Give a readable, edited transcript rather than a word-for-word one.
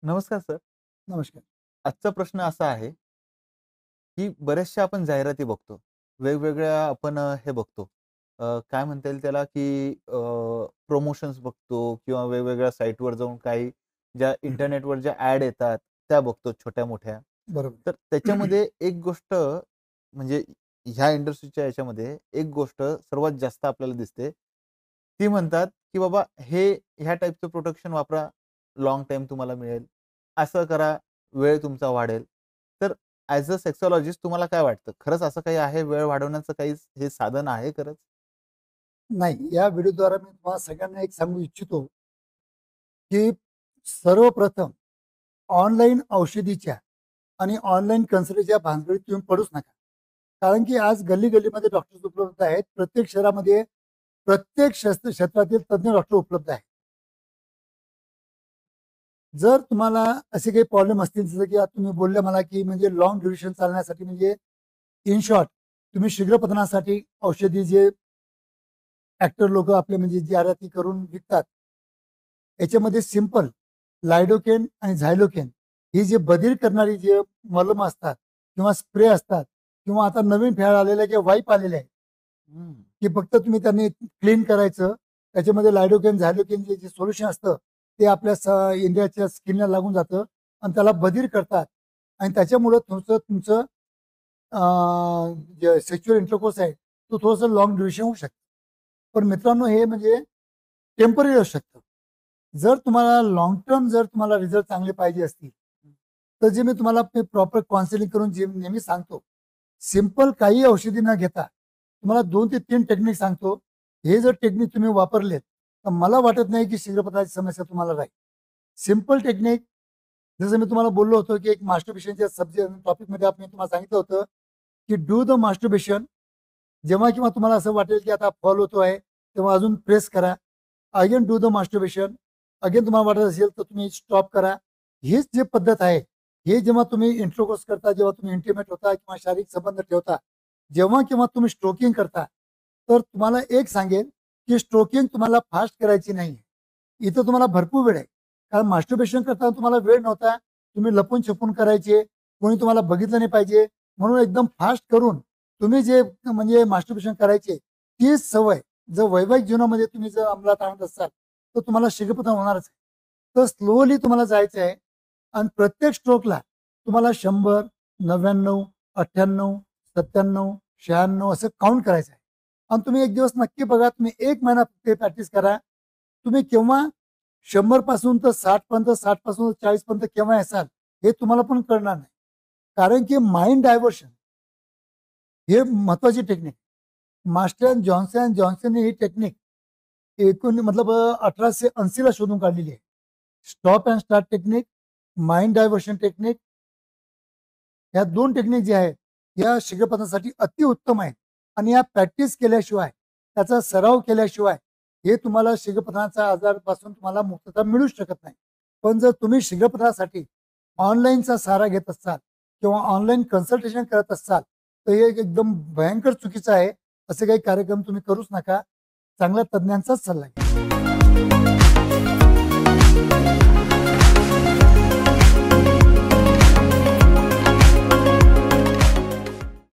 नमस्कार सर. नमस्कार. आजचा प्रश्न असा आहे, की बऱ्याचशा आपण जाहिराती बघतो. वेगवेगळ्या आपण हे बघतो. काय म्हणता येईल त्याला, की प्रमोशन्स बघतो किंवा वेगवेगळ्या साइटवर जाऊन काही ज्या इंटरनेटवर ज्या ॲड येतात, त्या बघतो छोट्या-मोठ्या. बरोबर. तर त्याच्यामध्ये एक गोष्ट म्हणजे ह्या इंडस्ट्रीच्या याच्यामध्ये एक गोष्ट सर्वात जास्त आपल्याला दिसते. ती म्हणतात, की बाबा ह्या टाइपचं प्रोटेक्शन वापरा, लाँग टाईम तुम्हाला मिळेल. असं करा, वेळ तुमचा वाढेल. तर ॲज अ सेक्सॉलॉजिस्ट तुम्हाला काय वाटतं? खरंच असं काही आहे, वेळ वाढवण्याचं काही हे साधन आहे खरंच? नाही, या व्हिडिओद्वारा मी तुम्हाला सगळ्यांना एक सांगू इच्छितो, की सर्वप्रथम ऑनलाईन औषधीच्या आणि ऑनलाईन कन्सल्टच्या भानगडीत तुम्ही पडूच नका. कारण की आज गल्ली-गल्लीमध्ये डॉक्टर्स उपलब्ध आहेत. प्रत्येक शहरामध्ये प्रत्येक क्षेत्रातील तज्ञ डॉक्टर उपलब्ध आहेत. जर तुम्हाला असे काही प्रॉब्लेम असतील, जसं की आता तुम्ही बोलले मला, की म्हणजे लाँग ड्युरेशन चालण्यासाठी म्हणजे इन शॉर्ट तुम्ही शीघ्रपतनासाठी औषधी जे ॲक्टर लोकं आपले म्हणजे जाहिराती करून विकतात. याच्यामध्ये सिंपल लायडोकेन आणि झायलोकेन ही जी बधीर करणारी जे मलम असतात किंवा स्प्रे असतात किंवा आता नवीन फॅड आलेल्या ज्या वाईप आलेल्या आहेत, हं. की फक्त तुम्ही त्यांनी क्लीन करायचं. त्याच्यामध्ये लायडोकेन, झायलोकेन जे सोल्युशन असतं ते आपल्या इंडियाच्या स्किनला लागून जातं आणि त्याला बधीर करतात आणि त्याच्यामुळं तुमचं जे सेक्शुअल इंटरकोर्स आहे तो थोडंसं लॉंग ड्युरेशन होऊ शकतं. पण मित्रांनो, हे म्हणजे टेम्पररी असू शकतं. जर तुम्हाला लाँग टर्म जर तुम्हाला रिझल्ट चांगले पाहिजे असतील, तर जे मी तुम्हाला प्रॉपर काउन्सिलिंग करून जे नेहमी सांगतो, सिंपल काही औषधी न घेता तुम्हाला 2 ते 3 टेक्निक सांगतो. हे जर टेक्निक तुम्ही वापरलेत, तर मला वाटत नाही की शीघ्रपतनाची समस्या तुम्हाला राहील. सिंपल टेक्निक, जसं मी तुम्हाला बोललो होतो, की एक मास्टरबेशनच्या टॉपिकमध्ये मी तुम्हाला सांगितलं होतं, की डू द मास्टरबेशन. जेव्हा केव्हा तुम्हाला असं वाटेल, की आता फॉल होतो आहे, तेव्हा अजून प्रेस करा. Again do the masturbation. Again तुम्हाला वाटत असेल तर तुम्ही स्टॉप करा. हीच जी पद्धत आहे, हे जेव्हा तुम्ही इंटरकोर्स करता, जेव्हा तुम्ही इंटिमेट होता किंवा शारीरिक संबंध ठेवता, जेव्हा केव्हा तुम्ही स्ट्रोकिंग करता, तर तुम्हाला एक सांगेन, की स्ट्रोकिंग तुम्हाला फास्ट करायची नाही. इथं तुम्हाला भरपूर वेळ आहे. कारण मास्टरबेशन करताना तुम्हाला वेळ नव्हता. तुम्ही लपून-छपून करायचे. कोणी तुम्हाला बघितलं नाही पाहिजे. म्हणून एकदम फास्ट करून तुम्ही जे म्हणजे मास्टरबेशन करायचे, तीच सवय जर वैवाहिक जीवनामध्ये तुम्ही जर अंमलात आणत असाल, तर तुम्हाला शीघ्रपतन होणारच आहे. तर स्लोली तुम्हाला जायचं आहे आणि प्रत्येक स्ट्रोकला तुम्हाला 100, 99, 98, 97, 96 असं काउंट करायचं आहे. आणि तुम्ही एक दिवस नक्की बघा, तुम्ही 1 महिना ते प्रॅक्टिस करा. तुम्ही केव्हा 100 पासून तर 60 पर्यंत, 60 पासून 40 पर्यंत केव्हा असाल, हे तुम्हाला पण कळणार नाही. कारण की माइंड डायव्हर्शन हे महत्वाची टेक्निक. मास्टर जॉन्सन जॉन्सनने ही टेक्निक मतलब 1880 ला शोधून काढलेली आहे. Stop and start technique, mind diversion technique, ह्या 2 टेक्निक ज्या आहेत, या शीघ्रपतनासाठी अतिउत्तम आहेत आणि या प्रॅक्टिस केल्याशिवाय, त्याचा सराव केल्याशिवाय हे तुम्हाला शीघ्रपतनाचा आजारापासून तुम्हाला मुक्तता मिळूच शकत नाही. पण जर तुम्ही शीघ्रपतनासाठी ऑनलाईनचा सहारा घेत असाल किंवा ऑनलाईन कन्सल्टेशन करत असाल, तर हे एकदम भयंकर चुकीचं आहे. असे काही कार्यक्रम तुम्ही करूच नका. चांगल्या तज्ञांचाच सल्ला घ्या.